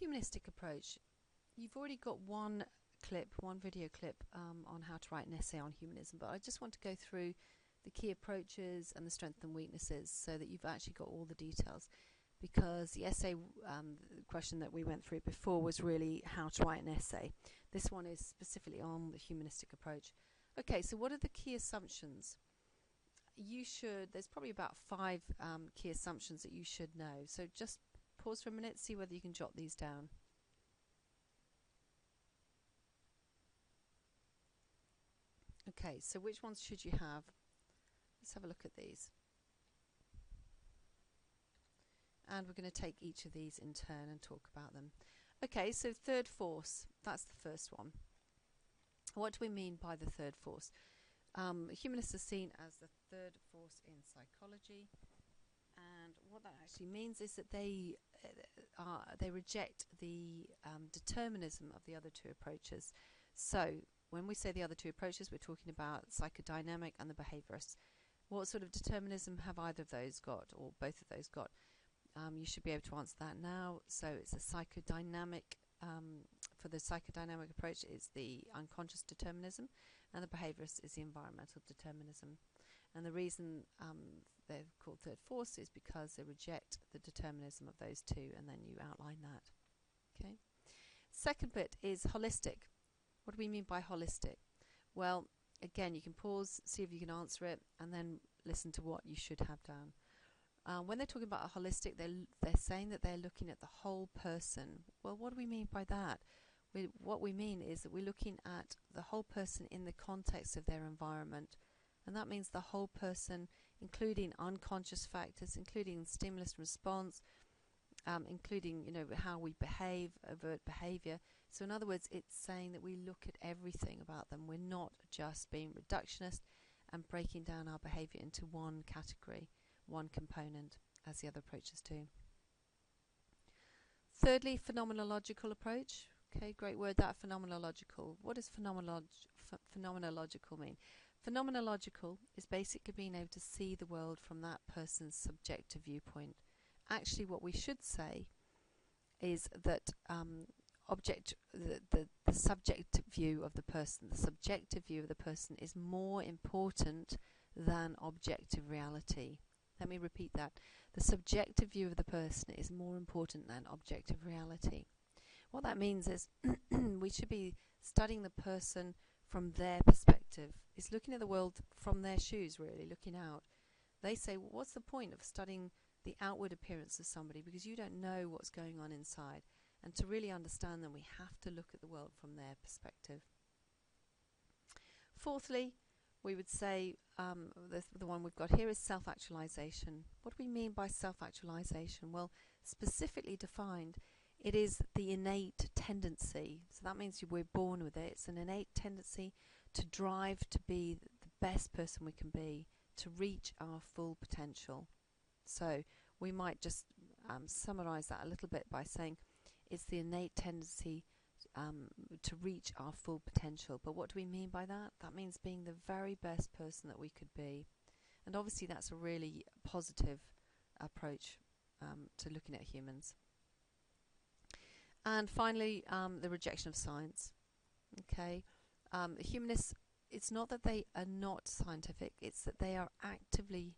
Humanistic approach. You've already got one video clip on how to write an essay on humanism, but I just want to go through the key approaches and the strengths and weaknesses so that you've actually got all the details, because the essay question that we went through before was really how to write an essay. This one is specifically on the humanistic approach. Okay, so what are the key assumptions? There's probably about 5 key assumptions that you should know. So just pause for a minute, see whether you can jot these down. Okay, so which ones should you have? Let's have a look at these. And we're going to take each of these in turn and talk about them. Okay, so third force, that's the first one. What do we mean by the third force? Humanists are seen as the third force in psychology, and what that actually means is that they reject the determinism of the other two approaches. So when we say the other two approaches, we're talking about psychodynamic and the behaviorists. What sort of determinism have either of those got, or both of those got? You should be able to answer that now. So it's a psychodynamic, for the psychodynamic approach is the unconscious determinism, and the behaviorist is the environmental determinism. And the reason they're called third force is because they reject the determinism of those two, and then you outline that. Okay. Second bit is holistic. What do we mean by holistic? Well, again, you can pause, see if you can answer it, and then listen to what you should have down. When they're talking about a holistic, they're saying that they're looking at the whole person. Well, what do we mean by that? What we mean is that we're looking at the whole person in the context of their environment, and that means the whole person, including unconscious factors, including stimulus and response, including how we behave, overt behavior. So in other words, it's saying that we look at everything about them. We're not just being reductionist and breaking down our behavior into one category, one component, as the other approaches do. Thirdly, phenomenological approach. Okay, great word, that, phenomenological. What does phenomenological mean? Phenomenological is basically being able to see the world from that person's subjective viewpoint. Actually, what we should say is that the subjective view of the person is more important than objective reality. Let me repeat that. The subjective view of the person is more important than objective reality. What that means is we should be studying the person from their perspective. It's looking at the world from their shoes, really, looking out. They say, well, what's the point of studying the outward appearance of somebody, because you don't know what's going on inside. And to really understand them, we have to look at the world from their perspective. Fourthly, we would say the one we've got here is self-actualization. What do we mean by self-actualization? Well, specifically defined, it is the innate tendency. So that means we're born with it. It's an innate tendency to drive to be the best person we can be, to reach our full potential. So we might just summarize that a little bit by saying it's the innate tendency to reach our full potential. But what do we mean by that? That means being the very best person that we could be. And obviously that's a really positive approach to looking at humans. And finally, the rejection of science. Okay, humanists, it's not that they are not scientific, it's that they are actively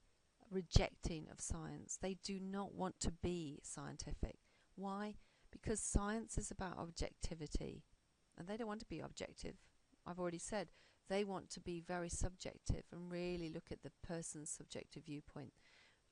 rejecting of science. They do not want to be scientific. Why? Because science is about objectivity, and they don't want to be objective. I've already said they want to be very subjective and really look at the person's subjective viewpoint.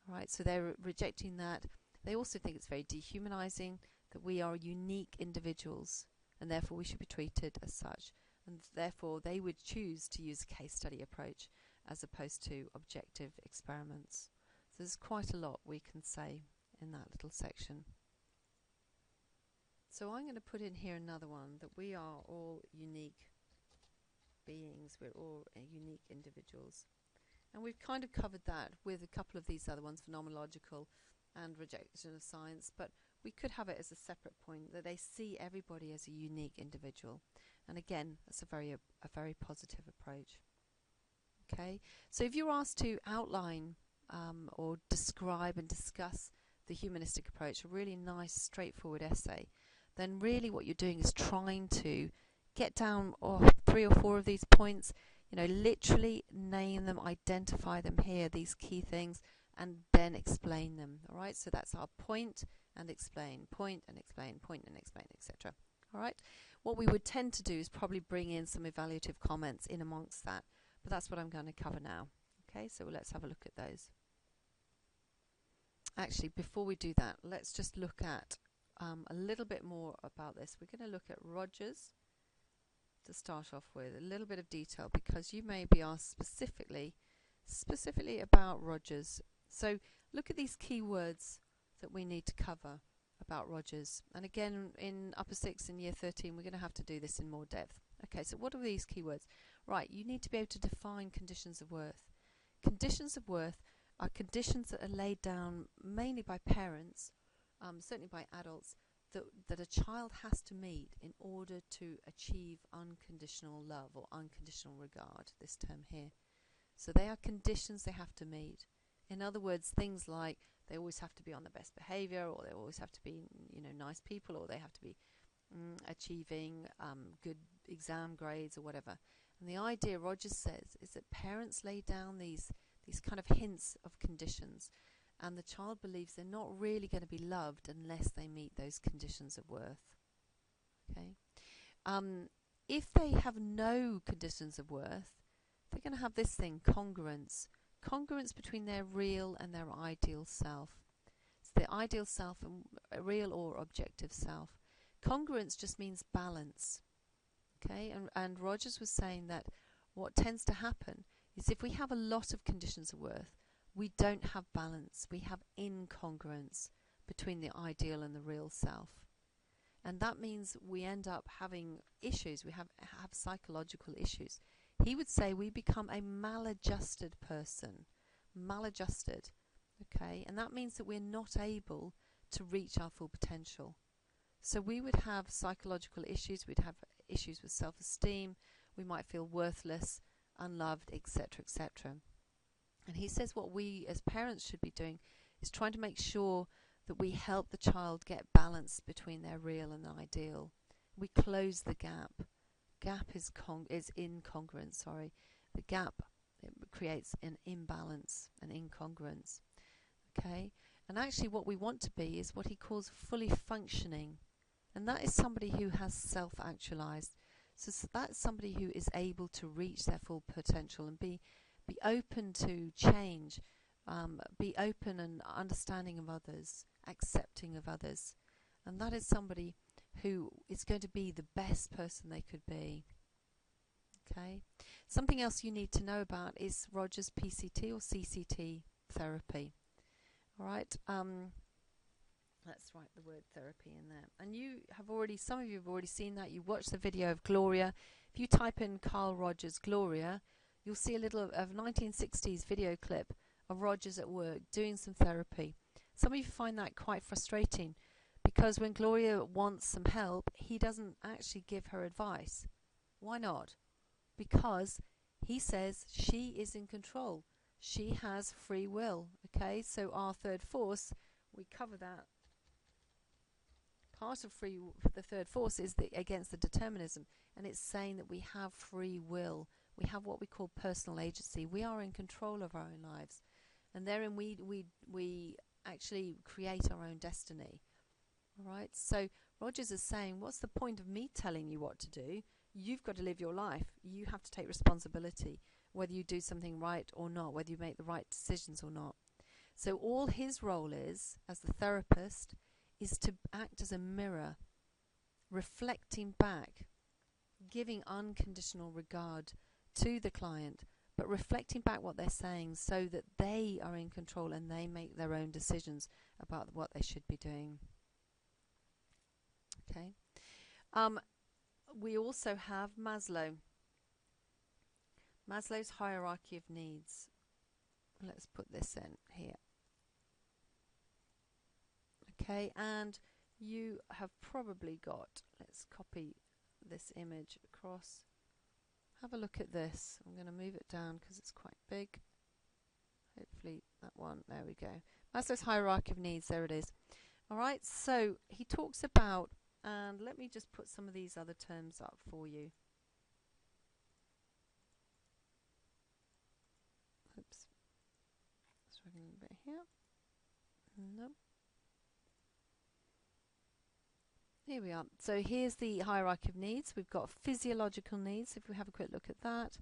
All right, so they're rejecting that. They also think it's very dehumanizing, that we are unique individuals and therefore we should be treated as such, and therefore they would choose to use a case study approach as opposed to objective experiments. So there's quite a lot we can say in that little section. So I'm going to put in here another one, that we are all unique beings, we're all unique individuals. And we've kind of covered that with a couple of these other ones, phenomenological and rejection of science, but we could have it as a separate point, that they see everybody as a unique individual. And again, that's a very positive approach. Okay, so if you're asked to outline or describe and discuss the humanistic approach, a really nice straightforward essay, then really what you're doing is trying to get down 3 or 4 of these points, literally name them, identify them here, these key things, and then explain them. All right, so that's our point and explain, point and explain, point and explain, etc. All right, what we would tend to do is probably bring in some evaluative comments in amongst that, but that's what I'm going to cover now. Okay, so let's have a look at those. Actually, before we do that, let's just look at a little bit more about this. We're going to look at Rogers to start off with, a little bit of detail, because you may be asked specifically about Rogers. So look at these key words that we need to cover about Rogers. And again, in Upper 6 and Year 13, we're going to have to do this in more depth. Okay, so what are these key words? Right, you need to be able to define conditions of worth. Conditions of worth are conditions that are laid down mainly by parents, certainly by adults, that a child has to meet in order to achieve unconditional love or unconditional regard, this term here. So they are conditions they have to meet. In other words, things like they always have to be on the best behavior, or they always have to be, nice people, or they have to be achieving good exam grades or whatever. And the idea, Rogers says, is that parents lay down these kind of hints of conditions, and the child believes they're not really going to be loved unless they meet those conditions of worth. Okay, if they have no conditions of worth, they're going to have this thing, congruence between their real and their ideal self. It's the ideal self and real or objective self. Congruence just means balance. Okay, and Rogers was saying that what tends to happen is if we have a lot of conditions of worth, we don't have balance. We have incongruence between the ideal and the real self. And that means we end up having issues. We have psychological issues. He would say we become a maladjusted person. Maladjusted. Okay? And that means that we're not able to reach our full potential. So we would have psychological issues. We'd have issues with self-esteem. We might feel worthless, unloved, etc., etc. And he says what we as parents should be doing is trying to make sure that we help the child get balance between their real and the ideal. We close the gap. Gap is incongruence, sorry. The gap, it creates an imbalance, an incongruence. Okay? And actually what we want to be is what he calls fully functioning. And that is somebody who has self-actualized. So that's somebody who is able to reach their full potential and be open to change, be open and understanding of others, accepting of others. And that is somebody who is going to be the best person they could be. Okay. Something else you need to know about is Rogers' PCT or CCT therapy. All right. Let's write the word therapy in there. And some of you have already seen that. You watched the video of Gloria. If you type in Carl Rogers Gloria, you'll see a little of 1960s video clip of Rogers at work doing some therapy. Some of you find that quite frustrating because when Gloria wants some help, he doesn't actually give her advice. Why not? Because he says she is in control. She has free will. Okay, so our third force, we cover that. Part of the third force is against the determinism, and it's saying that we have free will. We have what we call personal agency. We are in control of our own lives, and therein we actually create our own destiny. All right. So Rogers is saying, what's the point of me telling you what to do? You've got to live your life. You have to take responsibility, whether you do something right or not, whether you make the right decisions or not. So all his role is, as the therapist, is to act as a mirror, reflecting back, giving unconditional regard to the client, but reflecting back what they're saying so that they are in control and they make their own decisions about what they should be doing. Okay. We also have Maslow. Maslow's hierarchy of needs. Let's put this in here. Okay, and you have probably got, let's copy this image across. Have a look at this. I'm going to move it down because it's quite big. Hopefully that one, there we go. Maslow's hierarchy of needs, there it is. All right, so he talks about And let me just put some of these other terms up for you. Oops. Struggling a bit here. Nope. Here we are. So here's the hierarchy of needs. We've got physiological needs, if we have a quick look at that.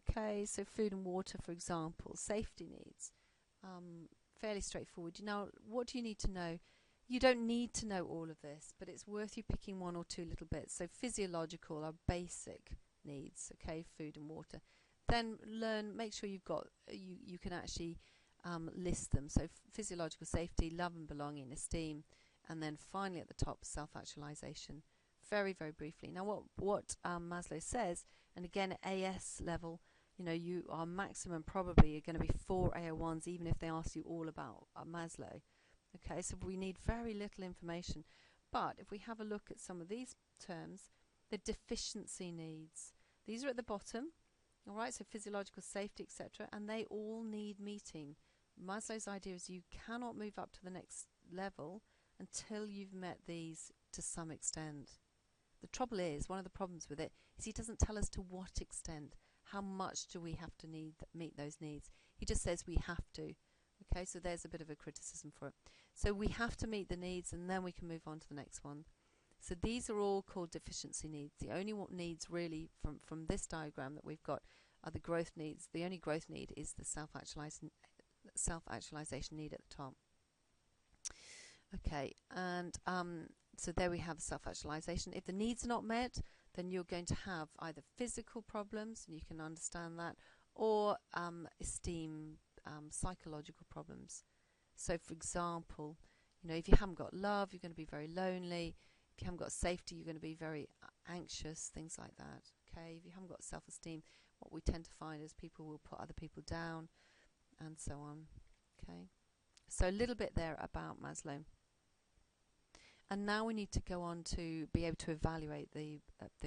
Okay, so food and water, for example. Safety needs. Fairly straightforward. Now, what do you need to know? You don't need to know all of this, but it's worth you picking one or two little bits. So physiological are basic needs, okay, food and water. Then make sure you've got, you can actually list them. So physiological safety, love and belonging, esteem, and then finally at the top, self-actualization. Very, very briefly. Now what Maslow says, and again at AS level, you know, you are maximum probably are going to be 4 AO1s even if they ask you all about Maslow. Okay, so we need very little information. But if we have a look at some of these terms, the deficiency needs, these are at the bottom, all right, so physiological safety, etc., and they all need meeting. Maslow's idea is you cannot move up to the next level until you've met these to some extent. The trouble is, one of the problems with it is he doesn't tell us to what extent. How much do we have to meet those needs? He just says we have to. Okay, so there's a bit of a criticism for it. So we have to meet the needs, and then we can move on to the next one. So these are all called deficiency needs. The only needs really from this diagram that we've got are the growth needs. The only growth need is the self-actualization need at the top. Okay, and so there we have self-actualization. If the needs are not met, then you're going to have either physical problems, and you can understand that, or esteem, psychological problems. So, for example, you know, if you haven't got love, you're going to be very lonely. If you haven't got safety, you're going to be very anxious, things like that. Okay, if you haven't got self-esteem, what we tend to find is people will put other people down, and so on. Okay, so a little bit there about Maslow. And now we need to go on to be able to evaluate the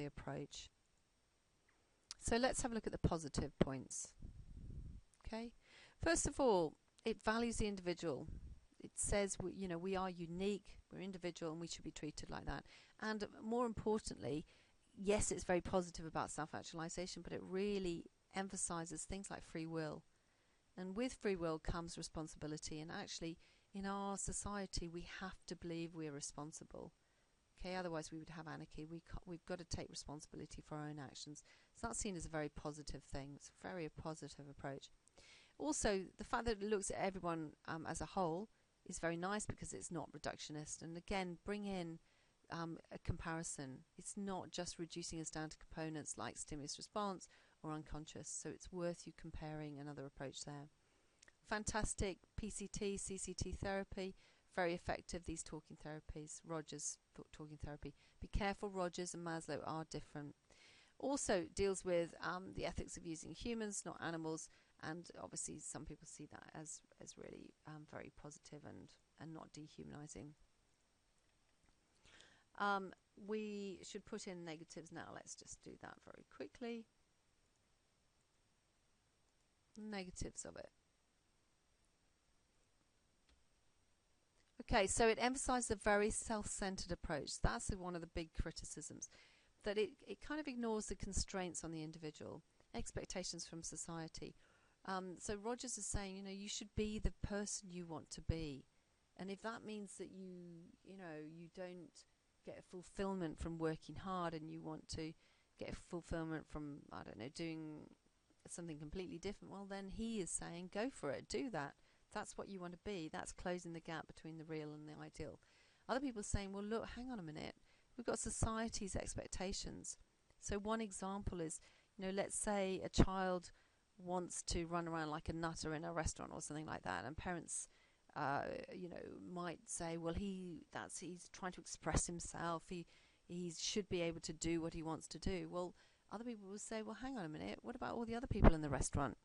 approach. So let's have a look at the positive points. Okay, first of all, it values the individual. It says we are unique, we're individual, and we should be treated like that. And more importantly, yes, it's very positive about self-actualization, but it really emphasizes things like free will. And with free will comes responsibility, and actually in our society we have to believe we're responsible. Okay, otherwise we would have anarchy. We've got to take responsibility for our own actions. So that's seen as a very positive thing. It's a very positive approach. Also, the fact that it looks at everyone as a whole is very nice because it's not reductionist. And again, bring in a comparison. It's not just reducing us down to components like stimulus response or unconscious. So it's worth you comparing another approach there. Fantastic PCT, CCT therapy, very effective, these talking therapies. Rogers talking therapy. Be careful, Rogers and Maslow are different. Also deals with the ethics of using humans, not animals, and obviously some people see that as really very positive and not dehumanizing. We should put in negatives now. Let's just do that very quickly. Negatives of it. Okay, so it emphasizes a very self-centered approach. That's one of the big criticisms, that it kind of ignores the constraints on the individual, expectations from society. So Rogers is saying, you should be the person you want to be. And if that means that you don't get fulfillment from working hard and you want to get fulfillment from, I don't know, doing something completely different, well, then he is saying, go for it, do that. That's what you want to be. That's closing the gap between the real and the ideal. Other people are saying, well, look, hang on a minute. We've got society's expectations. So one example is, let's say a child wants to run around like a nutter in a restaurant or something like that, and parents, might say, well, he's trying to express himself. He should be able to do what he wants to do. Well, other people will say, well, hang on a minute. What about all the other people in the restaurant?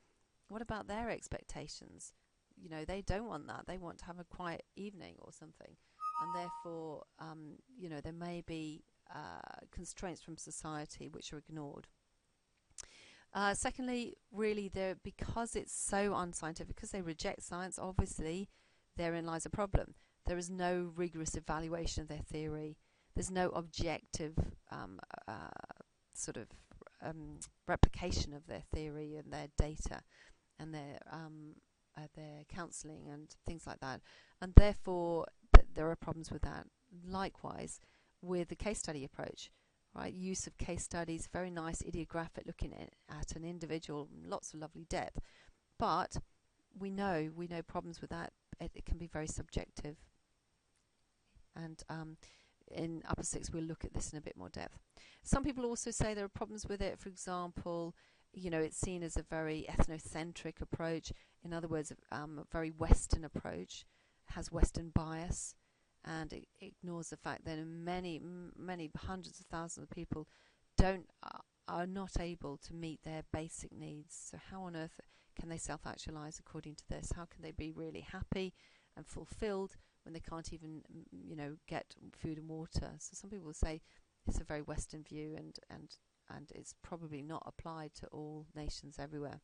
What about their expectations? They don't want that. They want to have a quiet evening or something. And therefore, there may be constraints from society which are ignored. Secondly, really, because it's so unscientific, because they reject science, obviously, therein lies a problem. There is no rigorous evaluation of their theory. there's no objective sort of replication of their theory and their data and their counselling and things like that, and therefore there are problems with that. Likewise with the case study approach, right? Use of case studies, very nice idiographic, looking at an individual, lots of lovely depth, but we know problems with that. It can be very subjective, and in Upper Six we'll look at this in a bit more depth. Some people also say there are problems with it. For example, it's seen as a very ethnocentric approach. In other words, a very Western approach, has Western bias, and it ignores the fact that many hundreds of thousands of people are not able to meet their basic needs. So how on earth can they self-actualize according to this? How can they be really happy and fulfilled when they can't even get food and water? So some people will say it's a very Western view, and it's probably not applied to all nations everywhere.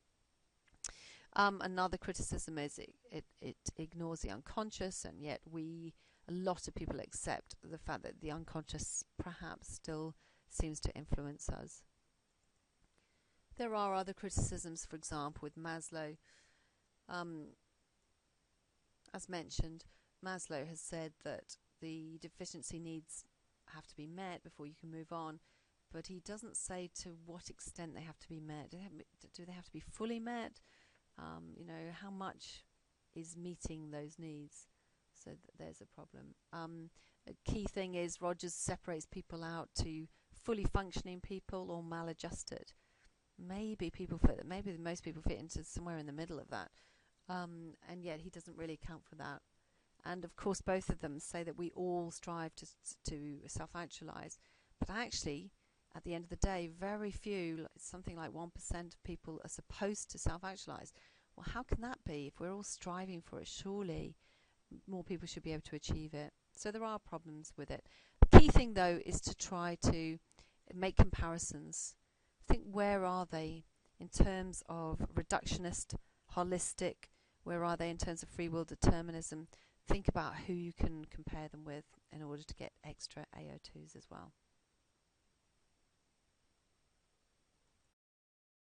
Another criticism is it ignores the unconscious, and yet a lot of people accept the fact that the unconscious perhaps still seems to influence us. There are other criticisms, for example, with Maslow. As mentioned, Maslow has said that the deficiency needs have to be met before you can move on, but he doesn't say to what extent they have to be met. Do they have to be fully met? How much is meeting those needs? So there's a problem. A key thing is Rogers separates people out to fully functioning people or maladjusted. Maybe most people fit into somewhere in the middle of that, and yet he doesn't really account for that. And of course, both of them say that we all strive to self-actualize, but actually, at the end of the day, very few, something like 1% of people are supposed to self-actualize. Well, how can that be? If we're all striving for it, surely more people should be able to achieve it. So there are problems with it. The key thing, though, is to try to make comparisons. Think, where are they in terms of reductionist, holistic? Where are they in terms of free will determinism? Think about who you can compare them with in order to get extra AO2s as well.